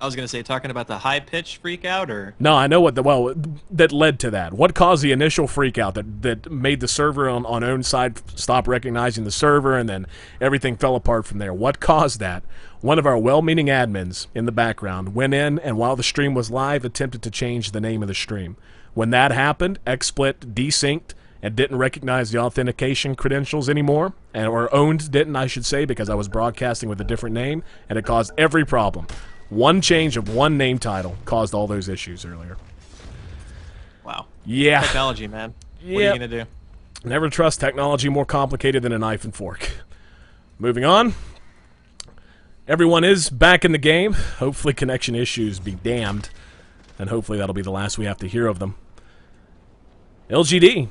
I was going to say, talking about the high-pitched freak out, or... No, I know what that led to that. What caused the initial freak out that made the server on own side stop recognizing the server, and then everything fell apart from there? What caused that? One of our well-meaning admins in the background went in, and while the stream was live, attempted to change the name of the stream. When that happened, XSplit desynced and didn't recognize the authentication credentials anymore, or owned didn't, I should say, because I was broadcasting with a different name, and it caused every problem. One change of one name title caused all those issues earlier. Wow. Yeah. Technology, man. What are you going to do? Never trust technology more complicated than a knife and fork. Moving on. Everyone is back in the game. Hopefully connection issues be damned. And hopefully that'll be the last we have to hear of them. LGD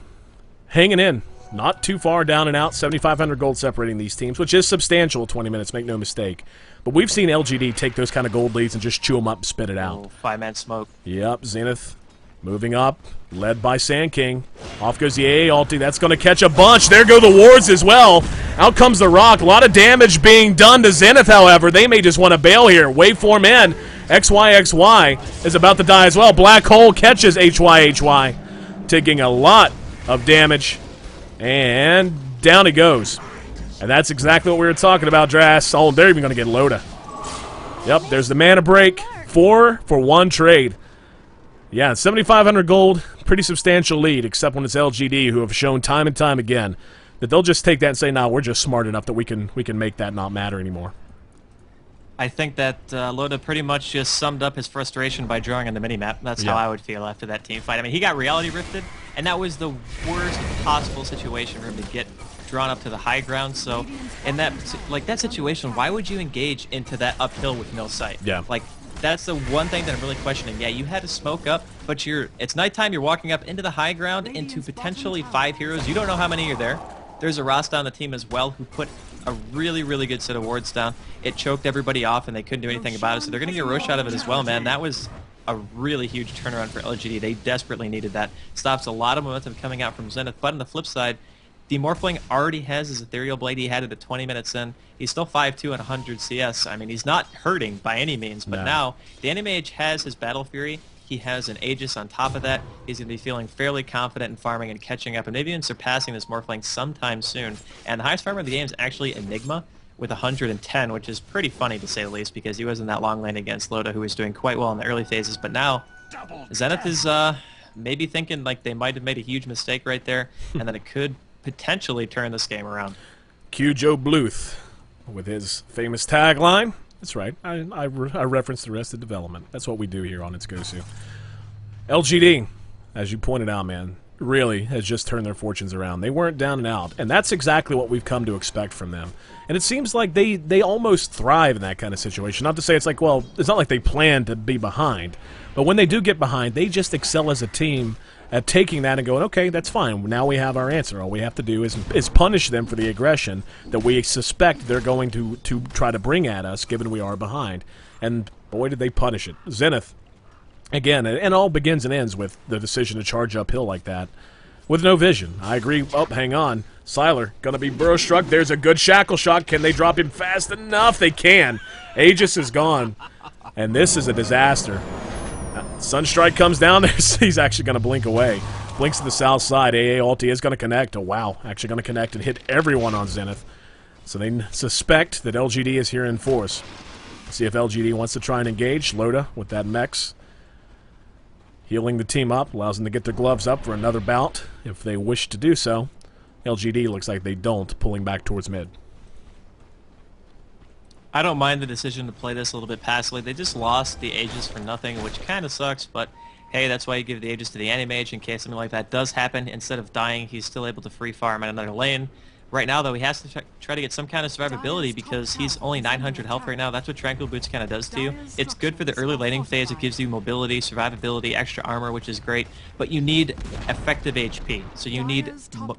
hanging in. Not too far down and out. 7,500 gold separating these teams, which is substantial. 20 minutes, make no mistake. But we've seen LGD take those kind of gold leads and just chew them up and spit it out. 5-man smoke. Yep, Zenith moving up, led by Sand King. Off goes the AA ulti. That's going to catch a bunch. There go the wards as well. Out comes the rock. A lot of damage being done to Zenith, however. They may just want to bail here. Waveform in. XYXY is about to die as well. Black Hole catches HYHY, taking a lot of damage. And down it goes. And that's exactly what we were talking about, Dras. Oh, they're even going to get Loda. Yep, there's the mana break. 4 for 1 trade. Yeah, 7,500 gold. Pretty substantial lead, except when it's LGD, who have shown time and time again that they'll just take that and say, "No, we're just smart enough that we can make that not matter anymore." I think that Loda pretty much just summed up his frustration by drawing on the minimap. That's how I would feel after that team fight. I mean, he got reality rifted, and that was the worst possible situation for him to get drawn up to the high ground. So in that situation, why would you engage into that uphill with no sight? Yeah. Like, that's the one thing that I'm really questioning. Yeah, you had to smoke up, but it's nighttime. You're walking up into the high ground into potentially 5 heroes. You don't know how many are there. There's a Rasta on the team as well who put a really, really good set of wards down. It choked everybody off, and they couldn't do anything about it, so they're going to get Roche out of it as well, man. That was a really huge turnaround for LGD. They desperately needed that. Stops a lot of momentum coming out from Zenith, but on the flip side, the Morphling already has his Ethereal Blade. He had it at 20 minutes in. He's still 5'2" and 100 CS. I mean, he's not hurting by any means, but now the Anti-Mage has his Battle Fury. He has an Aegis on top of that. He's going to be feeling fairly confident in farming and catching up and maybe even surpassing this Morphling sometime soon. And the highest farmer of the game is actually Enigma with 110, which is pretty funny to say the least because he was in that long lane against Loda, who was doing quite well in the early phases. But now Zenith is maybe thinking like they might have made a huge mistake right there and that it could potentially turn this game around. Q Joe Bluth with his famous tagline. That's right. I referenced the rest of development. That's what we do here on itsgosu. LGD, as you pointed out, man, really has just turned their fortunes around. They weren't down and out, and that's exactly what we've come to expect from them. And it seems like they almost thrive in that kind of situation. Not to say it's like, well, it's not like they plan to be behind, but when they do get behind, they just excel as a team at taking that and going, okay, that's fine. Now we have our answer. All we have to do is punish them for the aggression that we suspect they're going to try to bring at us, given we are behind. And boy, did they punish it. Zenith, again, and it all begins and ends with the decision to charge uphill like that with no vision. I agree. Oh, hang on. Sylar, gonna be burrow struck. There's a good shackle shot. Can they drop him fast enough? They can. Aegis is gone. And this is a disaster. Sunstrike comes down there. He's actually going to blink away. Blinks to the south side. AA ulti is going to connect. Oh, wow. Actually going to connect and hit everyone on Zenith. So they suspect that LGD is here in force. See if LGD wants to try and engage. Loda with that Mex. Healing the team up. Allows them to get their gloves up for another bout if they wish to do so. LGD looks like they don't, pulling back towards mid. I don't mind the decision to play this a little bit passively. They just lost the Aegis for nothing, which kind of sucks, but hey, that's why you give the Aegis to the Anti-Mage in case something like that does happen. Instead of dying, he's still able to free farm in another lane. Right now, though, he has to try to get some kind of survivability because he's only 900 health right now. That's what Tranquil Boots kind of does to you. It's good for the early laning phase. It gives you mobility, survivability, extra armor, which is great, but you need effective HP. So you need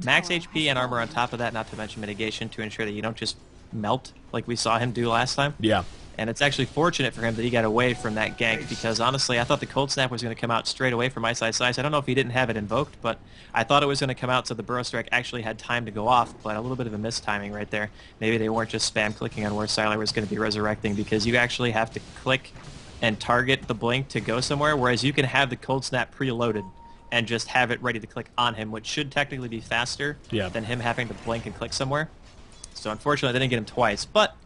max HP and armor on top of that, not to mention mitigation to ensure that you don't just melt like we saw him do last time. Yeah. And it's actually fortunate for him that he got away from that gank because honestly, I thought the Cold Snap was going to come out straight away from Ice Ice Ice. I don't know if he didn't have it invoked, but I thought it was going to come out so the Burrow Strike actually had time to go off, but a little bit of a mistiming right there. Maybe they weren't just spam clicking on where Sylar was going to be resurrecting because you actually have to click and target the blink to go somewhere, whereas you can have the Cold Snap preloaded and just have it ready to click on him, which should technically be faster than him having to blink and click somewhere. So unfortunately, they didn't get him twice, but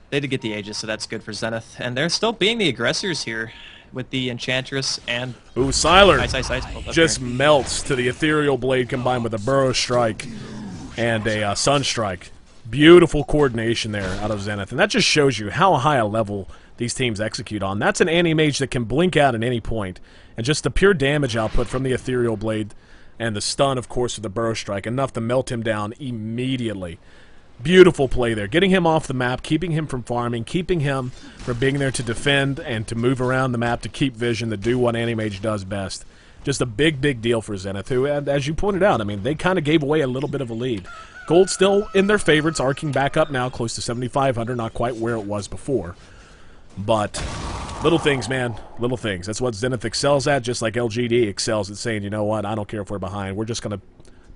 they did get the Aegis, so that's good for Zenith. And they're still being the aggressors here with the Enchantress and... Ooh, Sylar Ice, Ice, Ice, just melts to the Ethereal Blade combined with a Burrow Strike and a Sunstrike. Beautiful coordination there out of Zenith. And that just shows you how high a level these teams execute on. That's an Anti-Mage that can blink out at any point. And just the pure damage output from the Ethereal Blade and the stun, of course, of the Burrow Strike, enough to melt him down immediately. Beautiful play there. Getting him off the map, keeping him from farming, keeping him from being there to defend and to move around the map to keep vision, to do what Anti-Mage does best. Just a big, big deal for Zenith, who, as you pointed out, I mean, they kind of gave away a little bit of a lead. Gold still in their favorites, arcing back up now, close to 7,500, not quite where it was before. But little things, man, little things. That's what Zenith excels at, just like LGD excels at saying, you know what, I don't care if we're behind. We're just going to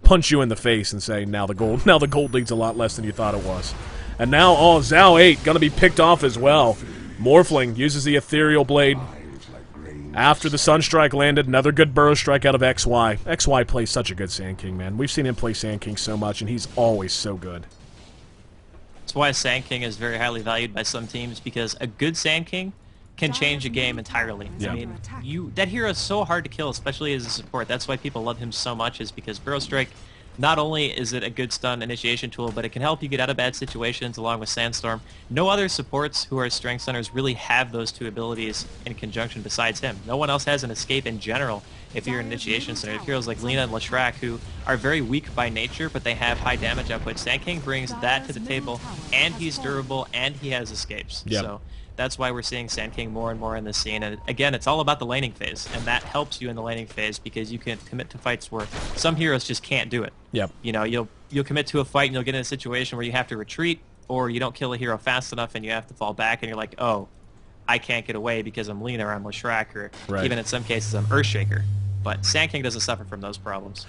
punch you in the face and say, now the gold lead's a lot less than you thought it was. And now, oh, Zhao 8 going to be picked off as well. Morphling uses the Ethereal Blade. After the Sunstrike landed, another good Burrow Strike out of XY. XY plays such a good Sand King, man. We've seen him play Sand King so much, and he's always so good. That's why Sand King is very highly valued by some teams, because a good Sand King can change a game entirely. Yeah. I mean, that hero is so hard to kill, especially as a support. That's why people love him so much, is because Burrow Strike not only is it a good stun initiation tool, but it can help you get out of bad situations along with Sandstorm. No other supports who are strength stunners really have those two abilities in conjunction besides him. No one else has an escape in general if you're an initiation stunner. Heroes like Lina and Leshrac, who are very weak by nature, but they have high damage output. Sand King brings that to the table, and he's durable, and he has escapes. Yep. So that's why we're seeing Sand King more and more in this scene. And again, it's all about the laning phase, and that helps you in the laning phase because you can commit to fights where some heroes just can't do it. Yep. You know, you'll commit to a fight and you'll get in a situation where you have to retreat, or you don't kill a hero fast enough and you have to fall back, and you're like, oh, I can't get away because I'm Lina or I'm Leshrac, or even in some cases I'm Earthshaker. But Sand King doesn't suffer from those problems.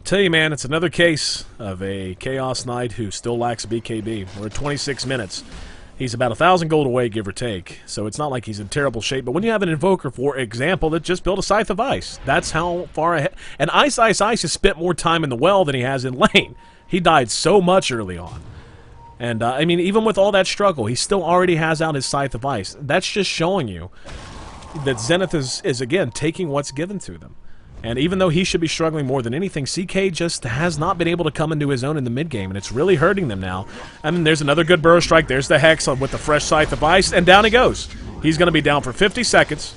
Tell you, man, it's another case of a Chaos Knight who still lacks BKB. We're at 26 minutes. He's about 1,000 gold away, give or take, so it's not like he's in terrible shape. But when you have an Invoker, for example, that just built a Scythe of Ice, that's how far ahead. And Ice has spent more time in the well than he has in lane. He died so much early on. And, I mean, even with all that struggle, he still already has out his Scythe of Ice. That's just showing you that Zenith is again, taking what's given to them. And even though he should be struggling more than anything, CK just has not been able to come into his own in the mid-game, and it's really hurting them now. I mean, there's another good Burrow Strike. There's the Hex with the fresh Scythe of Ice, and down he goes. He's going to be down for 50 seconds,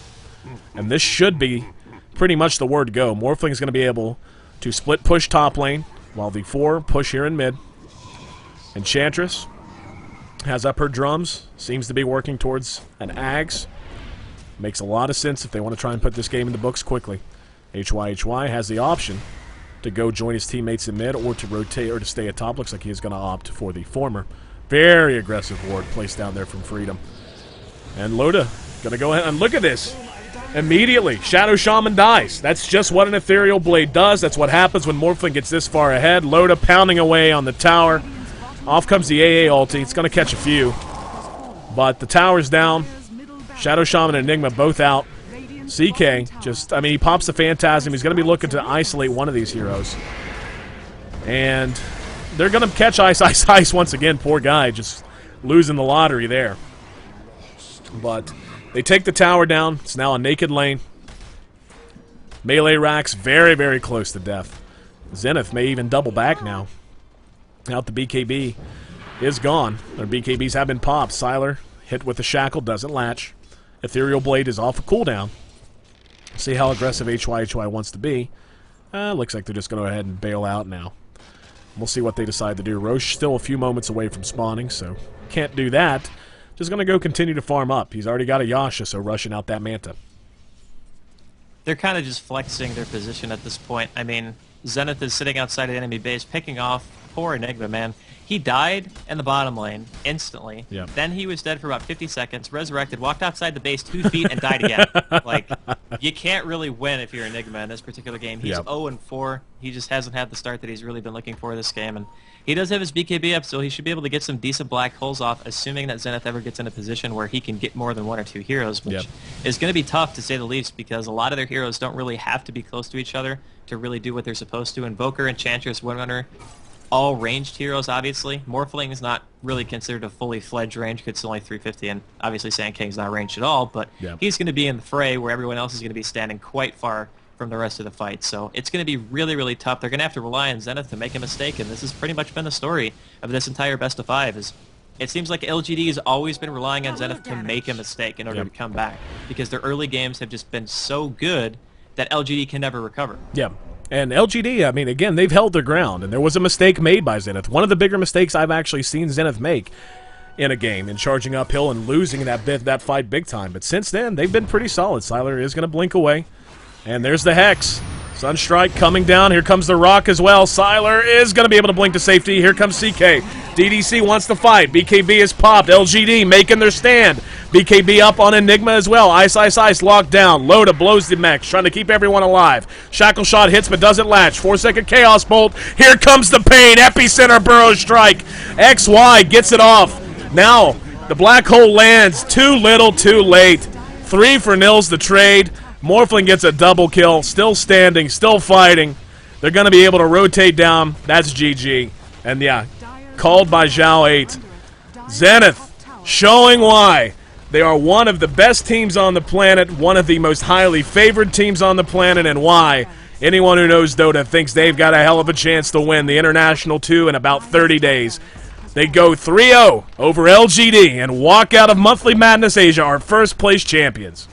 and this should be pretty much the word go. Morphling's going to be able to split push top lane, while the 4 push here in mid. Enchantress has up her drums, seems to be working towards an Ags. Makes a lot of sense if they want to try and put this game in the books quickly. HY has the option to go join his teammates in mid or to rotate or to stay at top. Looks like he's going to opt for the former. Very aggressive ward placed down there from Freedom. And Loda going to go ahead and look at this. Immediately, Shadow Shaman dies. That's just what an Ethereal Blade does. That's what happens when Morphling gets this far ahead. Loda pounding away on the tower. Off comes the AA ulti. It's going to catch a few. But the tower's down. Shadow Shaman and Enigma both out. CK, just, I mean, he pops the Phantasm. He's going to be looking to isolate one of these heroes. And they're going to catch Ice once again. Poor guy, just losing the lottery there. But they take the tower down. It's now a naked lane. Melee racks very, very close to death. Zenith may even double back now. Out the BKB is gone. Their BKBs have been popped. Sylar hit with the shackle, doesn't latch. Ethereal Blade is off a cooldown. See how aggressive HY wants to be. Looks like they're just going to go ahead and bail out now. We'll see what they decide to do. Roche still a few moments away from spawning, so can't do that. Just going to go continue to farm up. He's already got a Yasha, so rushing out that Manta. They're kind of just flexing their position at this point. I mean, Zenith is sitting outside of enemy base, picking off poor Enigma, man. He died in the bottom lane instantly. Yep. Then he was dead for about 50 seconds, resurrected, walked outside the base 2 feet, and died again. Like, you can't really win if you're Enigma in this particular game. He's 0-4. He just hasn't had the start that he's really been looking for this game. And he does have his BKB up, so he should be able to get some decent black holes off, assuming that Zenith ever gets in a position where he can get more than 1 or 2 heroes, which is going to be tough, to say the least, because a lot of their heroes don't really have to be close to each other to really do what they're supposed to. Invoker, Enchantress, Windrunner, all ranged heroes, obviously. Morphling is not really considered a fully fledged range because it's only 350, and obviously Sand King's not ranged at all, but he's going to be in the fray where everyone else is going to be standing quite far from the rest of the fight. So it's going to be really, really tough. They're going to have to rely on Zenith to make a mistake, and this has pretty much been the story of this entire best of 5. Is it seems like LGD has always been relying on Zenith to make a mistake in order to come back, because their early games have just been so good that LGD can never recover. Yeah. And LGD, I mean, again, they've held their ground, and there was a mistake made by Zenith. One of the bigger mistakes I've actually seen Zenith make in a game, in charging uphill and losing that fight big time. But since then, they've been pretty solid. Sylar is going to blink away, and there's the Hex. Sunstrike coming down. Here comes the Rock as well. Sylar is going to be able to blink to safety. Here comes CK. DDC wants to fight. BKB is popped. LGD making their stand. BKB up on Enigma as well. Ice locked down. Loda blows the mech, trying to keep everyone alive. Shackle Shot hits but doesn't latch. 4-second Chaos Bolt. Here comes the pain. Epicenter Burrow Strike. XY gets it off. Now the black hole lands. Too little, too late. 3 for Nils the trade. Morphling gets a double kill. Still standing, still fighting. They're going to be able to rotate down. That's GG. And yeah, called by Zhao 8. Zenith showing why they are one of the best teams on the planet, one of the most highly favored teams on the planet, and why Anyone who knows Dota thinks they've got a hell of a chance to win the International 2 in about 30 days. They go 3-0 over LGD and walk out of Monthly Madness Asia, our first-place champions.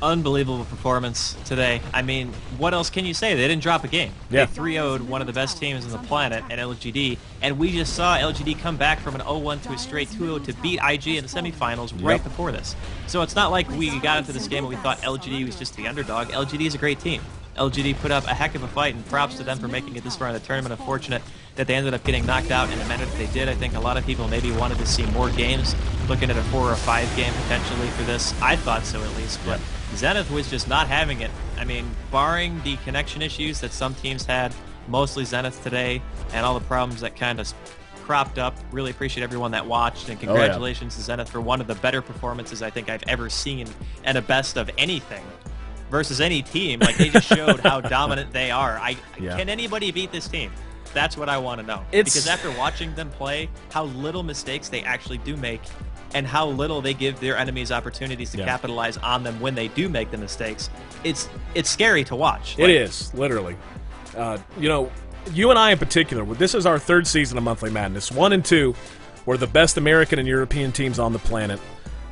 Unbelievable performance today. I mean, what else can you say? They didn't drop a game. Yeah. They 3-0'd one of the best teams on the planet in LGD, and we just saw LGD come back from an 0-1 to a straight 2-0 to beat IG in the semifinals right before this. So it's not like we got into this game and we thought LGD was just the underdog. LGD is a great team. LGD put up a heck of a fight, and props to them for making it this far in the tournament. Unfortunate that they ended up getting knocked out in the manner that they did. I think a lot of people maybe wanted to see more games, looking at a 4 or 5 game potentially for this. I thought so at least, but Zenith was just not having it. I mean, barring the connection issues that some teams had, mostly Zenith today, and all the problems that kind of cropped up. Really appreciate everyone that watched, and congratulations to Zenith for one of the better performances I think I've ever seen, and a best of anything versus any team. Like, they just showed how dominant they are. Can anybody beat this team? That's what I want to know. Because after watching them play, how little mistakes they actually do make, and how little they give their enemies opportunities to capitalize on them when they do make the mistakes, it's scary to watch. It is, literally. You know, you and I in particular, this is our 3rd season of Monthly Madness. 1 and 2 were the best American and European teams on the planet.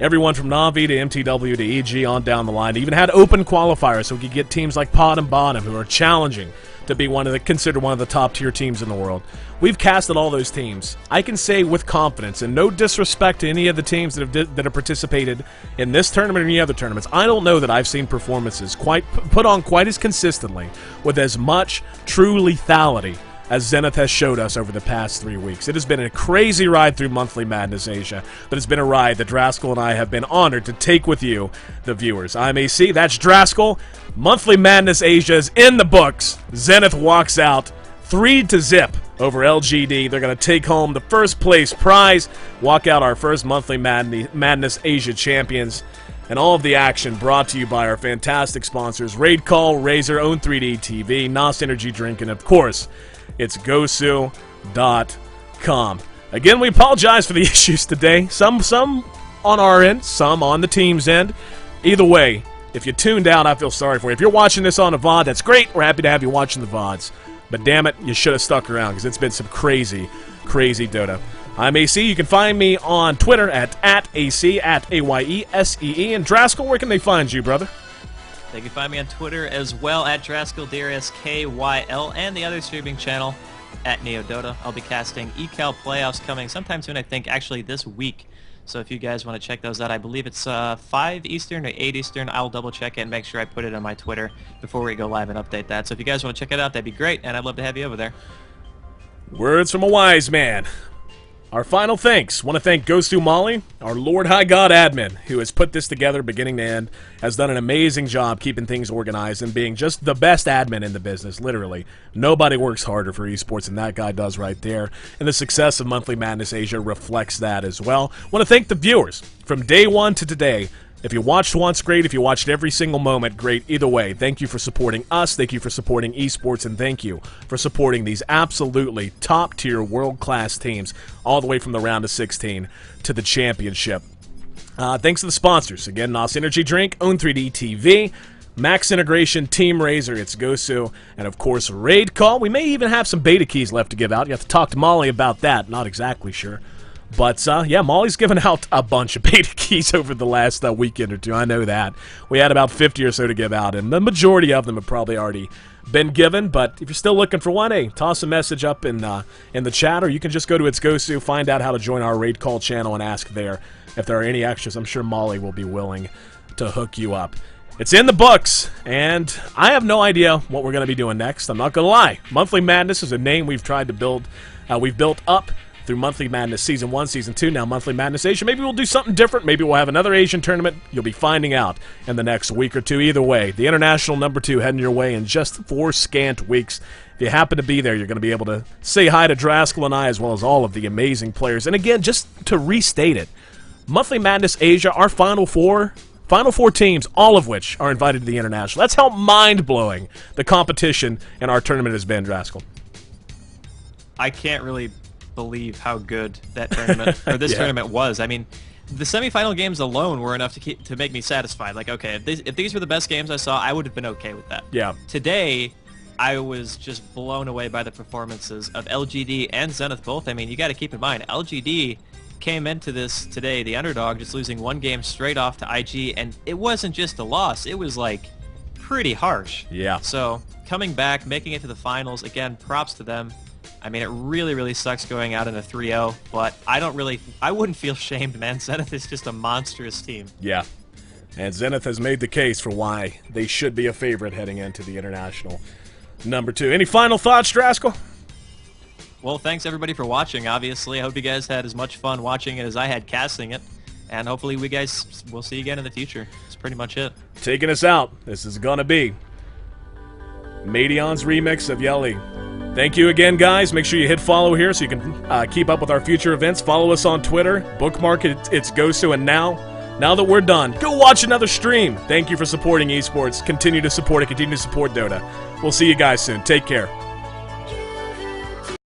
Everyone from Navi to MTW to EG on down the line. They even had open qualifiers so we could get teams like Pod and Bottom, who are challenging to be considered one of the top tier teams in the world. We've casted all those teams. I can say with confidence, and no disrespect to any of the teams that have participated in this tournament or any other tournaments, I don't know that I've seen performances put on quite as consistently with as much true lethality as Zenith has showed us over the past 3 weeks. It has been a crazy ride through Monthly Madness Asia, but it's been a ride that Draskell and I have been honored to take with you, the viewers. I'm AC, that's Draskell. Monthly Madness Asia is in the books. Zenith walks out 3-0 over LGD. They're going to take home the first place prize, walk out our first Monthly Madness Asia champions. And all of the action brought to you by our fantastic sponsors, Raid Call, Razer, Own 3D TV, NOS Energy Drink, and of course, itsgosu.com. Again, we apologize for the issues today. Some on our end, some on the team's end. Either way, if you tuned out, I feel sorry for you. If you're watching this on a VOD, that's great. We're happy to have you watching the VODs. But damn it, you should have stuck around because it's been some crazy, crazy Dota. I'm AC. You can find me on Twitter at AC, at AYESEE. And Draskell, where can they find you, brother? They can find me on Twitter as well at Draskell, DRSKYL, and the other streaming channel at NeoDota. I'll be casting ECAL playoffs coming sometime soon, I think, actually this week. So if you guys want to check those out, I believe it's 5 Eastern or 8 Eastern. I'll double check it and make sure I put it on my Twitter before we go live and update that. So if you guys want to check it out, that'd be great, and I'd love to have you over there. Words from a wise man. Our final thanks. Want to thank Gosu Molly, our Lord High God admin, who has put this together beginning to end, has done an amazing job keeping things organized and being just the best admin in the business, literally. Nobody works harder for esports than that guy does right there, and the success of Monthly Madness Asia reflects that as well. Want to thank the viewers from day one to today. If you watched once, great. If you watched every single moment, great. Either way, thank you for supporting us, thank you for supporting esports, and thank you for supporting these absolutely top-tier, world-class teams, all the way from the round of 16 to the championship. Thanks to the sponsors. Again, NOS Energy Drink, Own 3D TV, Max Integration, Team Razer, itsgosu, and of course, Raid Call. We may even have some beta keys left to give out. You have to talk to Molly about that. Not exactly sure. But, yeah, Molly's given out a bunch of beta keys over the last weekend or two. I know that. We had about 50 or so to give out, and the majority of them have probably already been given. But if you're still looking for one, hey, toss a message up in the chat, or you can just go to itsgosu, find out how to join our Raid Call channel, and ask there if there are any extras. I'm sure Molly will be willing to hook you up. It's in the books, and I have no idea what we're going to be doing next. I'm not going to lie. Monthly Madness is a name we've tried to build. We've built up through Monthly Madness Season 1, Season 2, now Monthly Madness Asia. Maybe we'll do something different. Maybe we'll have another Asian tournament. You'll be finding out in the next week or two. Either way, the International #2 heading your way in just 4 scant weeks. If you happen to be there, you're going to be able to say hi to Draskell and I, as well as all of the amazing players. And again, just to restate it, Monthly Madness Asia, our Final Four teams, all of which are invited to the International. That's how mind-blowing the competition in our tournament has been, Draskell. I can't really believe how good that tournament or this tournament was. I mean, the semifinal games alone were enough to make me satisfied. Like, okay, if these were the best games I saw, I would have been okay with that. Yeah. Today, I was just blown away by the performances of LGD and Zenith both. I mean, you got to keep in mind, LGD came into this today, the underdog, just losing one game straight off to IG, and it wasn't just a loss. It was, like, pretty harsh. Yeah. So, coming back, making it to the finals, again, props to them. I mean, it really, really sucks going out in a 3-0, but I wouldn't feel shamed, man. Zenith is just a monstrous team. Yeah. And Zenith has made the case for why they should be a favorite heading into the International number 2. Any final thoughts, Draskell? Well, thanks everybody for watching, obviously. I hope you guys had as much fun watching it as I had casting it. And hopefully we guys will see you again in the future. That's pretty much it. Taking us out, this is gonna be Madion's remix of Yelly. Thank you again, guys. Make sure you hit follow here so you can keep up with our future events. Follow us on Twitter. Bookmark it, itsgosu. And now that we're done, go watch another stream. Thank you for supporting esports. Continue to support it. Continue to support Dota. We'll see you guys soon. Take care.